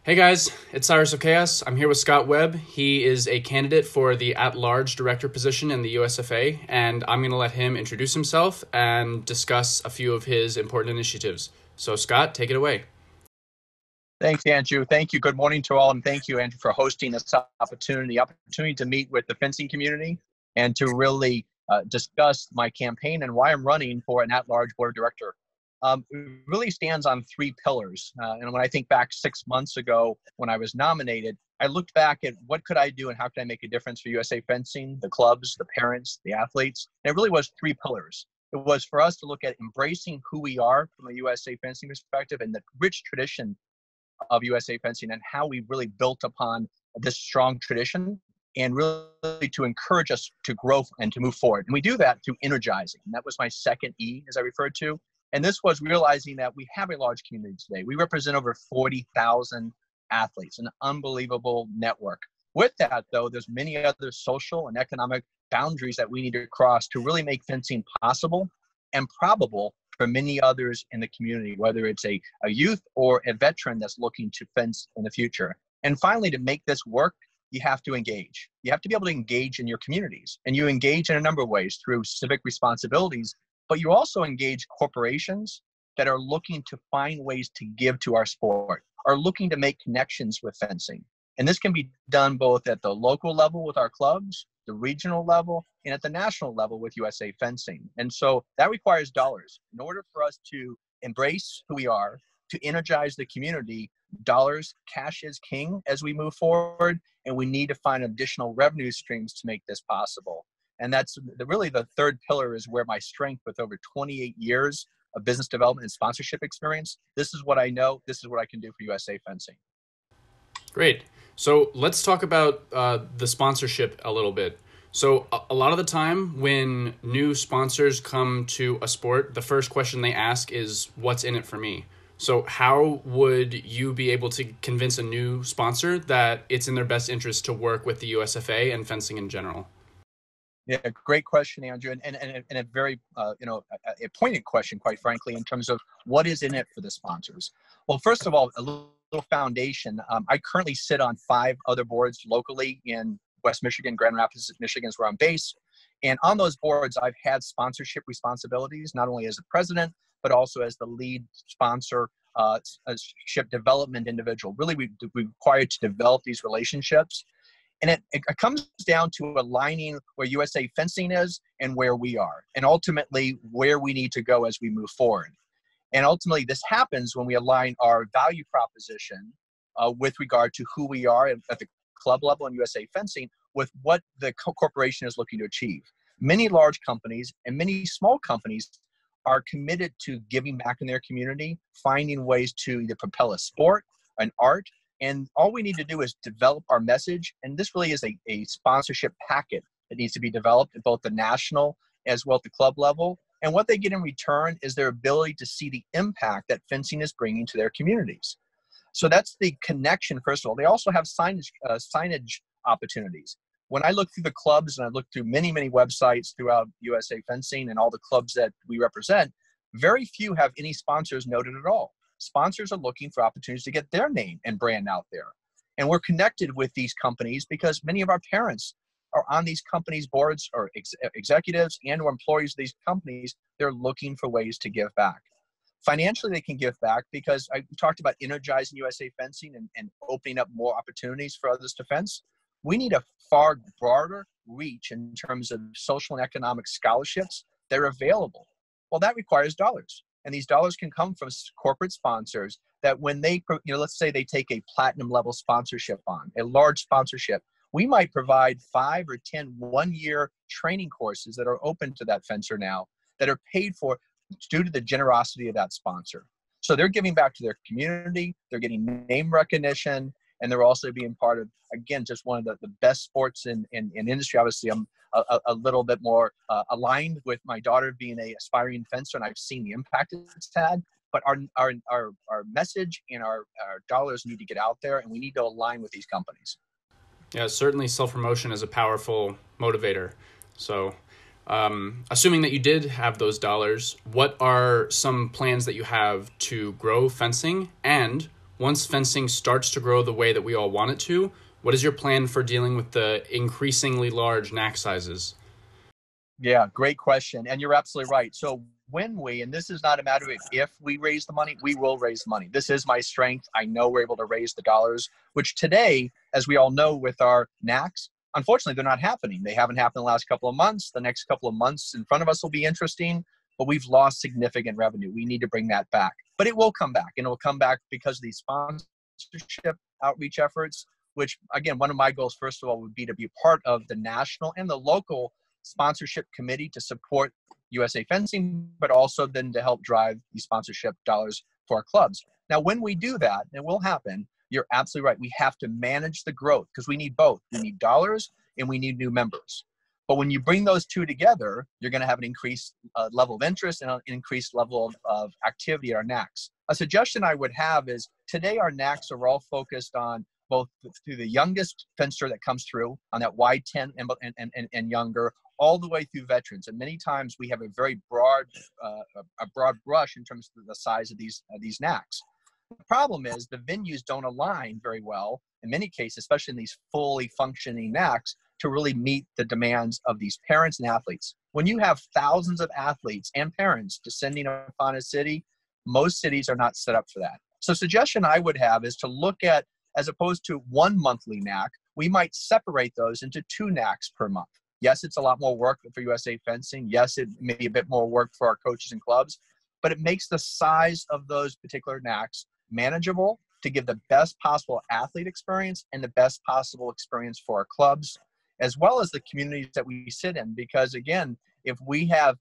Hey guys, it's Cyrus of Chaos. I'm here with Scott Webb. He is a candidate for the at-large director position in the USFA, and I'm going to let him introduce himself and discuss a few of his important initiatives. So Scott, take it away. Thanks, Andrew. Thank you. Good morning to all, and thank you, Andrew, for hosting this opportunity to meet with the fencing community and to really discuss my campaign and why I'm running for an at-large board of director. It really stands on three pillars. And when I think back 6 months ago when I was nominated, I looked back at what could I do and how could I make a difference for USA Fencing, the clubs, the parents, the athletes. And it really was three pillars. It was for us to look at embracing who we are from a USA Fencing perspective and the rich tradition of USA Fencing and how we really built upon this strong tradition and really to encourage us to grow and to move forward. And we do that through energizing. And that was my second E, as I referred to. And this was realizing that we have a large community today. We represent over 40,000 athletes, an unbelievable network. With that, though, there's many other social and economic boundaries that we need to cross to really make fencing possible and probable for many others in the community, whether it's a youth or a veteran that's looking to fence in the future. And finally, to make this work, you have to engage. You have to be able to engage in your communities. And you engage in a number of ways through civic responsibilities, but you also engage corporations that are looking to find ways to give to our sport, are looking to make connections with fencing. And this can be done both at the local level with our clubs, the regional level, and at the national level with USA Fencing. And so that requires dollars. In order for us to embrace who we are, to energize the community, dollars, cash is king as we move forward, and we need to find additional revenue streams to make this possible. And that's really the third pillar is where my strength with over 28 years of business development and sponsorship experience, this is what I know, this is what I can do for USA Fencing. Great. So let's talk about the sponsorship a little bit. So a lot of the time when new sponsors come to a sport, the first question they ask is, what's in it for me? So how would you be able to convince a new sponsor that it's in their best interest to work with the USFA and fencing in general? Yeah, great question, Andrew, and a very a poignant question, quite frankly, in terms of what is in it for the sponsors. Well, first of all, a little foundation. I currently sit on 5 other boards locally in West Michigan, Grand Rapids, Michigan is where I'm based, and on those boards, I've had sponsorship responsibilities not only as the president but also as the lead sponsor. As ship development individual, really we required to develop these relationships. And it comes down to aligning where USA Fencing is and where we are, and ultimately where we need to go as we move forward. And ultimately, this happens when we align our value proposition with regard to who we are at the club level in USA Fencing with what the corporation is looking to achieve. Many large companies and many small companies are committed to giving back in their community, finding ways to either propel a sport, an art, and all we need to do is develop our message. And this really is a sponsorship packet that needs to be developed at both the national as well as the club level. And what they get in return is their ability to see the impact that fencing is bringing to their communities. So that's the connection, first of all. They also have signage opportunities. When I look through the clubs and I look through many, many websites throughout USA Fencing and all the clubs that we represent, very few have any sponsors noted at all. Sponsors are looking for opportunities to get their name and brand out there. And we're connected with these companies because many of our parents are on these companies' boards or executives and or employees of these companies. They're looking for ways to give back. Financially, they can give back because I talked about energizing USA Fencing and opening up more opportunities for others to fence. We need a far broader reach in terms of social and economic scholarships that are available. Well, that requires dollars. And these dollars can come from corporate sponsors that when they, let's say they take a platinum level sponsorship on, a large sponsorship, we might provide 5 or 10 one-year training courses that are open to that fencer now that are paid for due to the generosity of that sponsor. So they're giving back to their community, they're getting name recognition, and they're also being part of, again, just one of the best sports in industry. Obviously, I'm a little bit more aligned with my daughter being a aspiring fencer, and I've seen the impact it's had. But our message and our dollars need to get out there, and we need to align with these companies. Yeah, certainly self-promotion is a powerful motivator. So assuming that you did have those dollars, what are some plans that you have to grow fencing, and once fencing starts to grow the way that we all want it to, what is your plan for dealing with the increasingly large NAC sizes? Yeah, great question. And you're absolutely right. So when we, and this is not a matter of if we raise the money, we will raise the money. This is my strength. I know we're able to raise the dollars, which today, as we all know with our NACs, unfortunately, they're not happening. They haven't happened in the last couple of months. The next couple of months in front of us will be interesting, but we've lost significant revenue. We need to bring that back. But it will come back, and it will come back because of these sponsorship outreach efforts, which, again, one of my goals, first of all, would be to be part of the national and the local sponsorship committee to support USA Fencing, but also then to help drive these sponsorship dollars for our clubs. Now, when we do that, it will happen. You're absolutely right. We have to manage the growth because we need both. We need dollars and we need new members. But when you bring those two together, you're going to have an increased level of interest and an increased level of activity at our NACs. A suggestion I would have is today our NACs are all focused on both through the youngest fencer that comes through on that wide 10 and younger, all the way through veterans. And many times we have a very broad brush in terms of the size of these NACs. The problem is the venues don't align very well in many cases, especially in these fully functioning NACs, to really meet the demands of these parents and athletes. When you have thousands of athletes and parents descending upon a city, most cities are not set up for that. So suggestion I would have is to look at, as opposed to one monthly NAC, we might separate those into 2 NACs per month. Yes, it's a lot more work for USA Fencing. Yes, it may be a bit more work for our coaches and clubs, but it makes the size of those particular NACs manageable to give the best possible athlete experience and the best possible experience for our clubs, as well as the communities that we sit in. Because again, if we have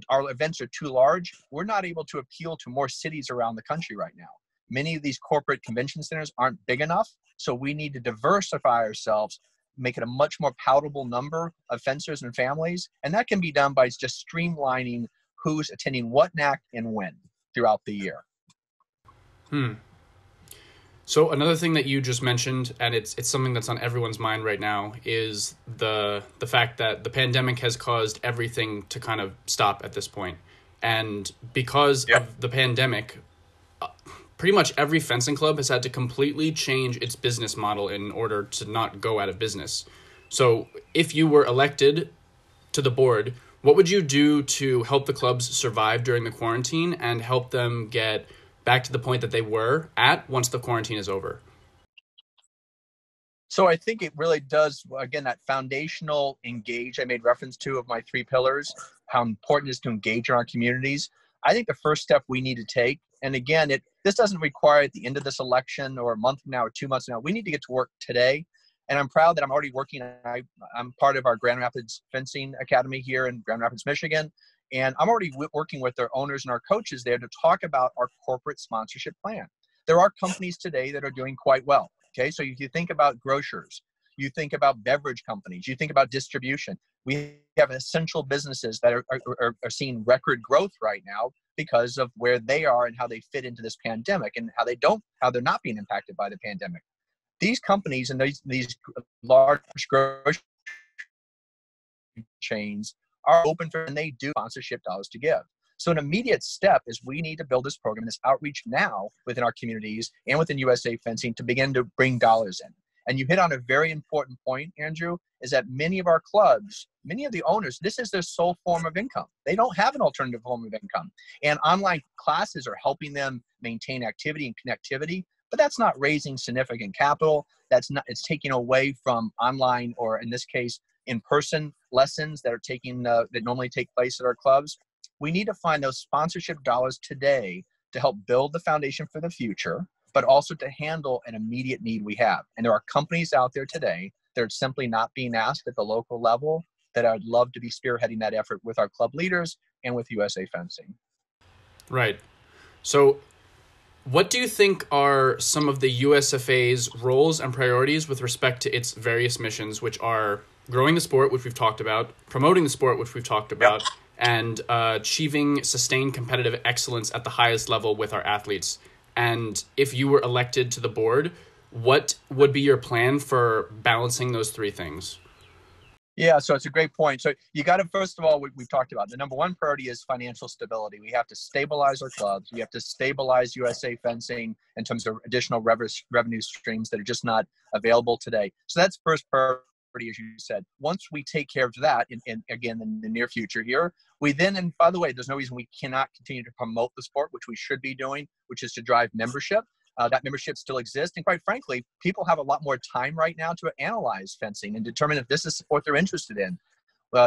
our events are too large, we're not able to appeal to more cities around the country right now. Many of these corporate convention centers aren't big enough, so we need to diversify ourselves, make it a much more palatable number of fencers and families, and that can be done by just streamlining who's attending what NAC and when throughout the year. So another thing that you just mentioned, and it's something that's on everyone's mind right now, is the fact that the pandemic has caused everything to kind of stop at this point. And because of the pandemic, pretty much every fencing club has had to completely change its business model in order to not go out of business. So if you were elected to the board, what would you do to help the clubs survive during the quarantine and help them get back to the point that they were at once the quarantine is over? So I think it really does, again, that foundational engage I made reference to of my 3 pillars, how important it is to engage in our communities. I think the first step we need to take, and again, this doesn't require at the end of this election or a month from now or 2 months from now. We need to get to work today. And I'm proud that I'm already working. I'm part of our Grand Rapids Fencing Academy here in Grand Rapids, Michigan. And I'm already working with their owners and our coaches there to talk about our corporate sponsorship plan. There are companies today that are doing quite well. Okay, so if you think about grocers, you think about beverage companies, you think about distribution. We have essential businesses that are seeing record growth right now because of where they are and how they fit into this pandemic and how they're not being impacted by the pandemic. These companies and these large grocery chains are open for, and they do sponsorship dollars to give. So an immediate step is we need to build this program, this outreach now within our communities and within USA Fencing to begin to bring dollars in. And you hit on a very important point, Andrew, is that many of our clubs, many of the owners, this is their sole form of income. They don't have an alternative form of income. And online classes are helping them maintain activity and connectivity, but that's not raising significant capital. It's taking away from online, or in this case, in-person lessons that normally take place at our clubs. We need to find those sponsorship dollars today to help build the foundation for the future, but also to handle an immediate need we have. And there are companies out there today that are simply not being asked at the local level that I'd love to be spearheading that effort with our club leaders and with USA Fencing. Right. So what do you think are some of the USFA's roles and priorities with respect to its various missions, which are growing the sport, which we've talked about, promoting the sport, which we've talked about, and achieving sustained competitive excellence at the highest level with our athletes? And if you were elected to the board, what would be your plan for balancing those 3 things? Yeah, so it's a great point. So you got to, first of all, we've talked about the number one priority is financial stability. We have to stabilize our clubs. We have to stabilize USA Fencing in terms of additional revenue streams that are just not available today. So that's first priority, as you said. Once we take care of that, again, in the near future here, we then, and by the way, there's no reason we cannot continue to promote the sport, which we should be doing, which is to drive membership. That membership still exists. And quite frankly, people have a lot more time right now to analyze fencing and determine if this is sport they're interested in.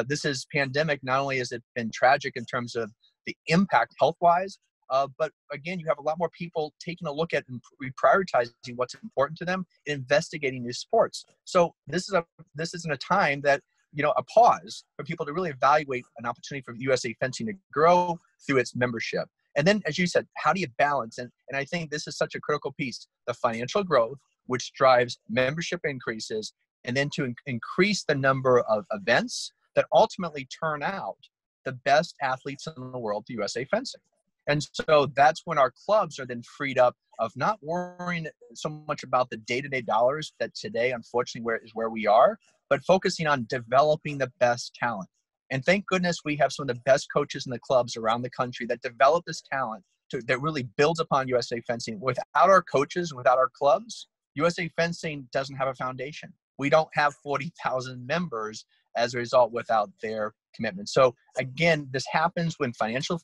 This is pandemic. Not only has it been tragic in terms of the impact health-wise, but again, you have a lot more people taking a look at and reprioritizing what's important to them, investigating new sports. So this isn't a time that, a pause for people to really evaluate an opportunity for USA Fencing to grow through its membership. And then, as you said, how do you balance? And I think this is such a critical piece, the financial growth, which drives membership increases, and then to increase the number of events that ultimately turn out the best athletes in the world to USA Fencing. And so that's when our clubs are then freed up of not worrying so much about the day-to-day dollars that today, unfortunately, where we are, but focusing on developing the best talent. And thank goodness we have some of the best coaches in the clubs around the country that develop this talent that really builds upon USA Fencing. Without our coaches, without our clubs, USA Fencing doesn't have a foundation. We don't have 40,000 members as a result without their commitment. So again, this happens when financial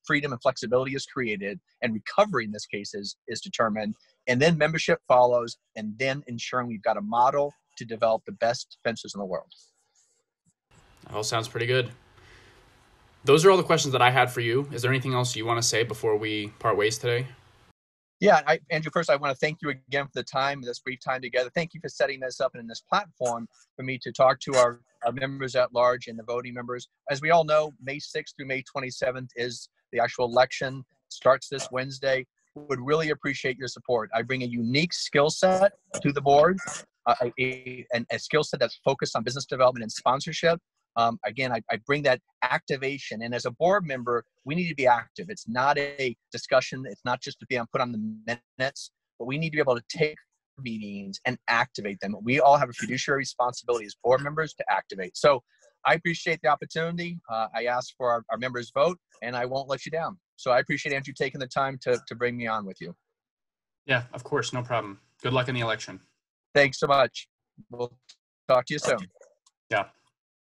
freedom and flexibility is created, and recovery in this case is determined, and then membership follows, and then ensuring we've got a model to develop the best fencers in the world. All sounds pretty good. Those are all the questions that I had for you. Is there anything else you want to say before we part ways today? Yeah, Andrew, first, I want to thank you again for the time, this brief time together. Thank you for setting this up in this platform for me to talk to our members at large and the voting members. As we all know, May 6th through May 27th is the actual election. Starts this Wednesday. Would really appreciate your support. I bring a unique skill set to the board, a skill set that's focused on business development and sponsorship. Again, I bring that activation. And as a board member, we need to be active. It's not a discussion. It's not just to be put on the minutes, but we need to be able to take meetings and activate them. We all have a fiduciary responsibility as board members to activate. So I appreciate the opportunity. I ask for our members' vote, and I won't let you down. So I appreciate Andrew taking the time to bring me on with you. Yeah, of course. No problem. Good luck in the election. Thanks so much. We'll talk to you soon. Yeah.